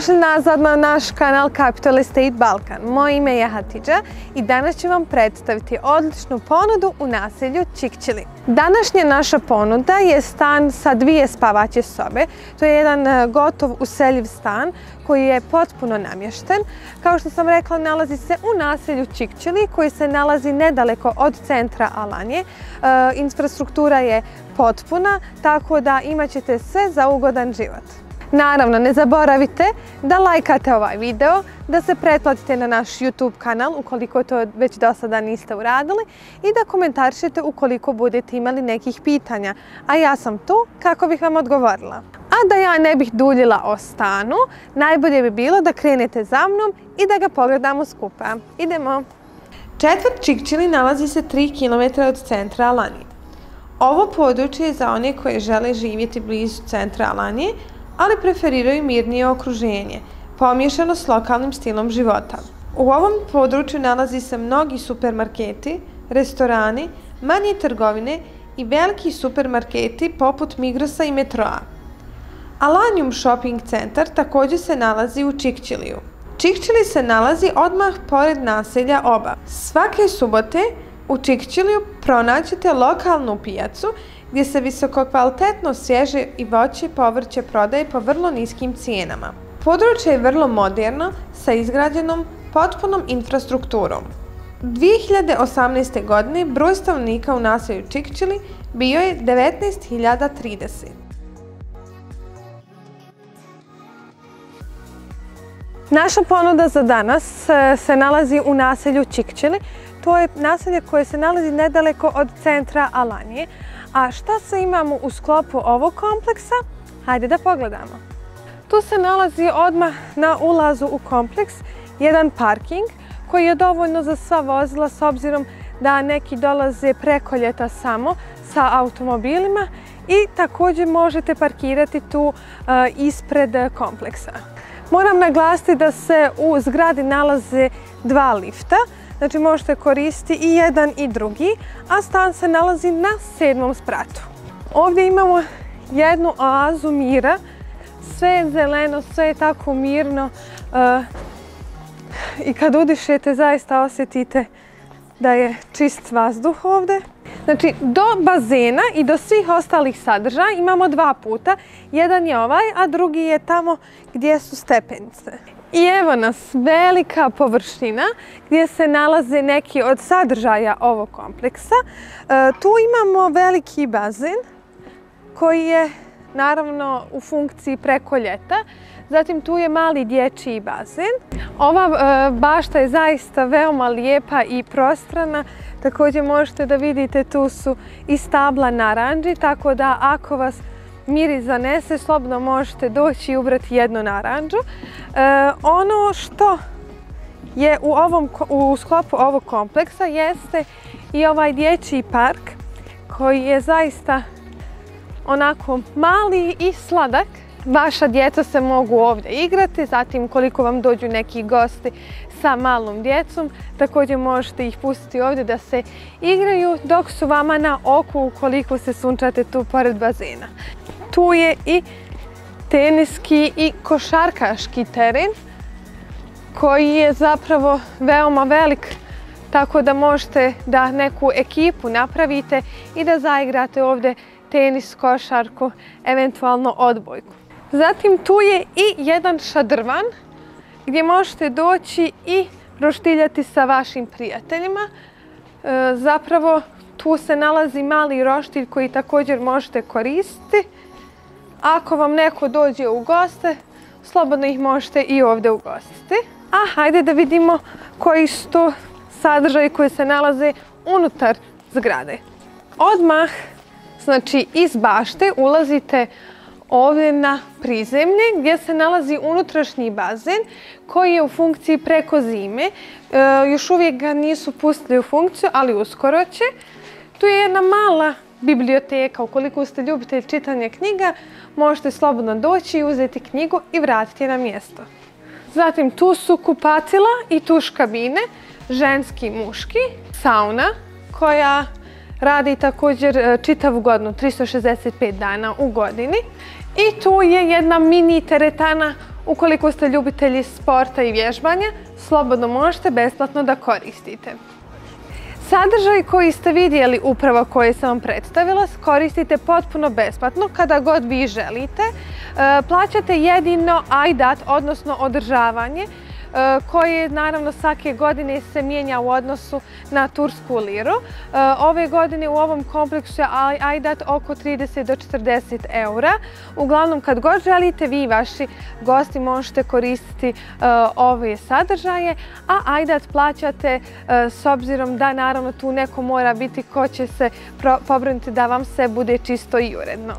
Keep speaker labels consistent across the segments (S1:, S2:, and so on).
S1: Dobrodošli nazad na naš kanal Capital Estate Balkan. Moje ime je Hatidža i danas ću vam predstaviti odličnu ponudu u naselju Čikčili. Današnja naša ponuda je stan sa 2 spavaće sobe. To je jedan gotov useljiv stan koji je potpuno namješten. Kao što sam rekla, nalazi se u naselju Čikčili koji se nalazi nedaleko od centra Alanje. Infrastruktura je potpuna, tako da imat ćete sve za ugodan život. Naravno, ne zaboravite da lajkate ovaj video, da se pretplatite na naš YouTube kanal ukoliko to već do sada niste uradili i da komentarišete ukoliko budete imali nekih pitanja, a ja sam tu kako bih vam odgovorila. A da ja ne bih duljila o stanu, najbolje bi bilo da krenete za mnom i da ga pogledamo skupa. Idemo! Četvrt Čikčili nalazi se 3 km od centra Alanje. Ovo područje je za one koje žele živjeti blizu centra Alanje, ali preferiraju mirnije okruženje, pomiješano s lokalnim stilom života. U ovom području nalazi se mnogi supermarketi, restorani, manje trgovine i veliki supermarketi poput Migrosa i Metroa. Alanjum Shopping Centar također se nalazi u Čikčiliju. Čikčili se nalazi odmah pored naselja Oba. Svake subote u Čikčiliju pronaćete lokalnu pijacu gdje se visokokvalitetno svježe i voće i povrće prodaje po vrlo niskim cijenama. Područje je vrlo moderno sa izgrađenom potpunom infrastrukturom. 2018. godine broj stanovnika u naselju Čikčili bio je 19.030. Naša ponuda za danas se nalazi u naselju Čikčili. To je naselje koje se nalazi nedaleko od centra Alanje. A šta sve imamo u sklopu ovog kompleksa? Hajde da pogledamo. Tu se nalazi odmah na ulazu u kompleks jedan parking koji je dovoljno za sva vozila s obzirom da neki dolaze preko ljeta samo sa automobilima i također možete parkirati tu ispred kompleksa. Moram naglasiti da se u zgradi nalaze 2 lifta. Znači možete koristiti i jedan i drugi, a stan se nalazi na 7. spratu. Ovdje imamo jednu oazu mira, sve je zeleno, sve je tako mirno i kad udišete zaista osjetite da je čist vazduh ovdje. Znači do bazena i do svih ostalih sadržaja imamo 2 puta, jedan je ovaj, a drugi je tamo gdje su stepenice. I evo nas, velika površina gdje se nalaze neki od sadržaja ovog kompleksa. Tu imamo veliki bazen koji je naravno u funkciji preko ljeta. Zatim tu je mali dječji bazen. Ova bašta je zaista veoma lijepa i prostrana. Također možete da vidite tu su i stabla naranđi, tako da ako vas miris zanese, slobodno možete doći i ubrati jednu naranđu. Ono što je u sklopu ovog kompleksa jeste i ovaj dječji park koji je zaista onako mali i sladak. Vaša djeca se mogu ovdje igrati, zatim koliko vam dođu neki gosti sa malom djecom, također možete ih pustiti ovdje da se igraju dok su vama na oku ukoliko se sunčate tu pored bazena. Tu je i teniski i košarkaški teren koji je zapravo veoma velik, tako da možete da neku ekipu napravite i da zaigrate ovdje tenis, košarku, eventualno odbojku. Zatim tu je i jedan šadrvan gdje možete doći i roštiljati sa vašim prijateljima. Zapravo tu se nalazi mali roštilj koji također možete koristiti. Ako vam neko dođe u goste, slobodno ih možete i ovdje ugostiti. A hajde da vidimo koji su to sadržaji koji se nalaze unutar zgrade. Odmah, znači iz bašte ulazite ovdje na prizemlje gdje se nalazi unutrašnji bazen koji je u funkciji preko zime. Još uvijek ga nisu pustili u funkciju, ali uskoro će. Tu je jedna mala biblioteka. Ukoliko ste ljubitelj čitanja knjiga, možete slobodno doći i uzeti knjigu i vratiti je na mjesto. Zatim tu su kupatila i tuš kabine, ženski i muški, sauna koja radi također čitavu godinu, 365 dana u godini. I tu je jedna mini teretana Ukoliko ste ljubitelji sporta i vježbanja, slobodno možete besplatno da koristite. Sadržaj koji ste vidjeli upravo koji sam vam predstavila koristite potpuno besplatno kada god vi želite. Plaćate jedino aidat, odnosno održavanje, koje naravno svake godine se mijenja u odnosu na tursku liru. Ove godine u ovom kompleksu je aidat oko 30 do 40 eura. Uglavnom kad god želite vi i vaši gosti možete koristiti ove sadržaje, a aidat plaćate s obzirom da naravno tu neko mora biti ko će se pobrinuti da vam sve bude čisto i uredno.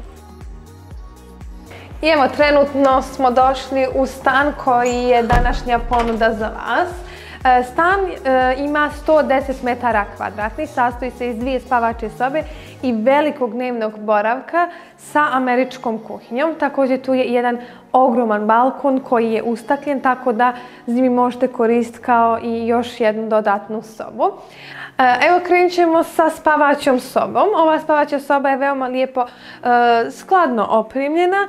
S1: I evo, trenutno smo došli u stan koji je današnja ponuda za vas. Stan ima 110 metara kvadratnih, sastoji se iz 2 spavače sobe i velikog dnevnog boravka sa američkom kuhinjom. Također tu je jedan ogroman balkon koji je ustakljen, tako da zimi možete koristiti kao i još jednu dodatnu sobu. Evo, krenut ćemo sa spavaćom sobom. Ova spavaća soba je veoma lijepo skladno opremljena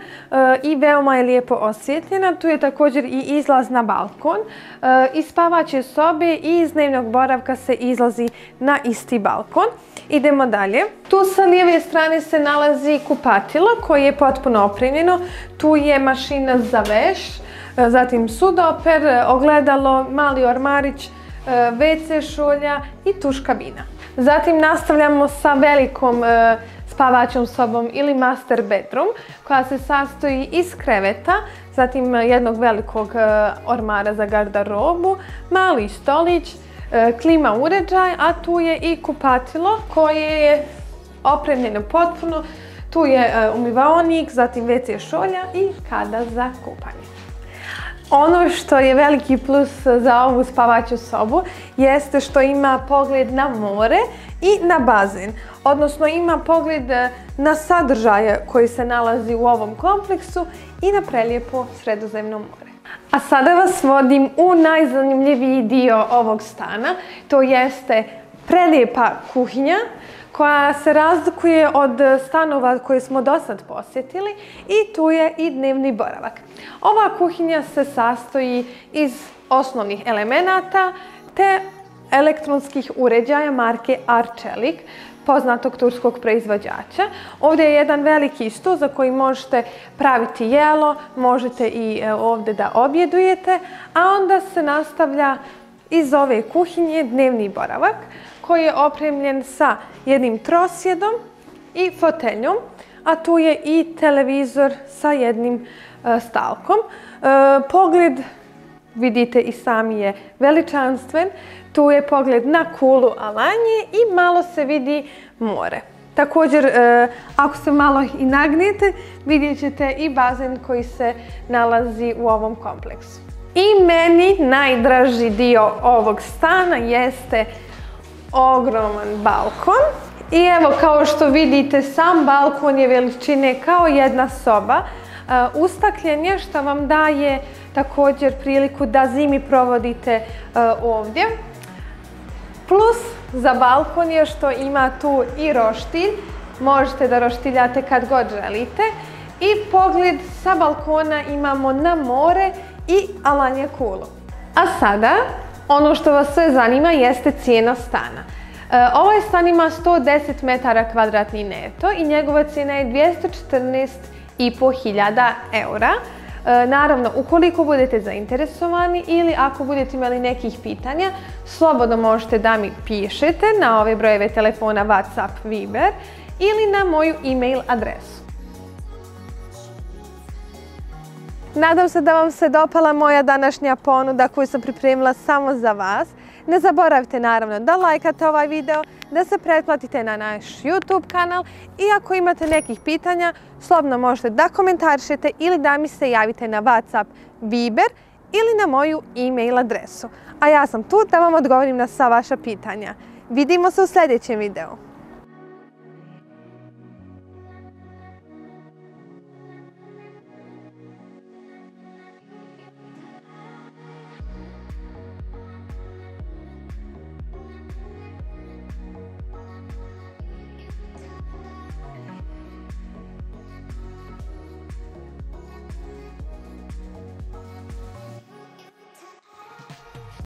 S1: i veoma je lijepo osvjetljena. Tu je također i izlaz na balkon. Iz spavaće sobe i iz dnevnog boravka se izlazi na isti balkon. Idemo dalje. Tu sa lijeve strane se nalazi kupatilo koje je potpuno opremljeno. Tu je mašina za veš, zatim sudoper, ogledalo, mali ormarić, WC šolja i tuš kabina. Zatim nastavljamo sa velikom spavaćom sobom ili master bedroom koja se sastoji iz kreveta, zatim jednog velikog ormara za garderobu, mali stolić, klima uređaj, a tu je i kupatilo koje je opremljeno potpuno. Tu je umivaonik, zatim WC šolja i kada za kupanje. Ono što je veliki plus za ovu spavaću sobu jeste što ima pogled na more i na bazen. Odnosno ima pogled na sadržaje koji se nalazi u ovom kompleksu i na prelijepo Sredozemno more. A sada vas vodim u najzanimljiviji dio ovog stana. To jeste prelijepa kuhinja koja se razlikuje od stanova koje smo do sad posjetili i tu je i dnevni boravak. Ova kuhinja se sastoji iz osnovnih elemenata te elektronskih uređaja marke Arçelik, poznatog turskog proizvođača. Ovdje je jedan veliki sto za koji možete praviti jelo, možete i ovdje da objedujete, a onda se nastavlja iz ove kuhinje dnevni boravak koji je opremljen sa jednim trosjedom i foteljom, a tu je i televizor sa jednim stalkom. Pogled, vidite i sami, je veličanstven. Tu je pogled na Kulu Alanje i malo se vidi more. Također, ako se malo i nagnete, vidjet ćete i bazen koji se nalazi u ovom kompleksu. I meni najdraži dio ovog stana jeste ogroman balkon. I evo, kao što vidite, sam balkon je veličine kao jedna soba. Ustakljen je što vam daje također priliku da zimi provodite ovdje. Plus za balkon je što ima tu i roštilj. Možete da roštiljate kad god želite. I pogled sa balkona imamo na more i Alanje Kulu. A sada, ono što vas sve zanima jeste cijena stana. Ovaj stan ima 110 metara kvadratni neto i njegova cijena je 214.500 eura. Naravno, ukoliko budete zainteresovani ili ako budete imali nekih pitanja, slobodno možete da mi pišete na ove brojeve telefona, WhatsApp, Viber ili na moju e-mail adresu. Nadam se da vam se dopala moja današnja ponuda koju sam pripremila samo za vas. Ne zaboravite naravno da lajkate ovaj video, da se pretplatite na naš YouTube kanal i ako imate nekih pitanja, slobodno možete da komentarišete ili da mi se javite na WhatsApp, Viber ili na moju e-mail adresu. A ja sam tu da vam odgovorim na sva vaša pitanja. Vidimo se u sljedećem videu.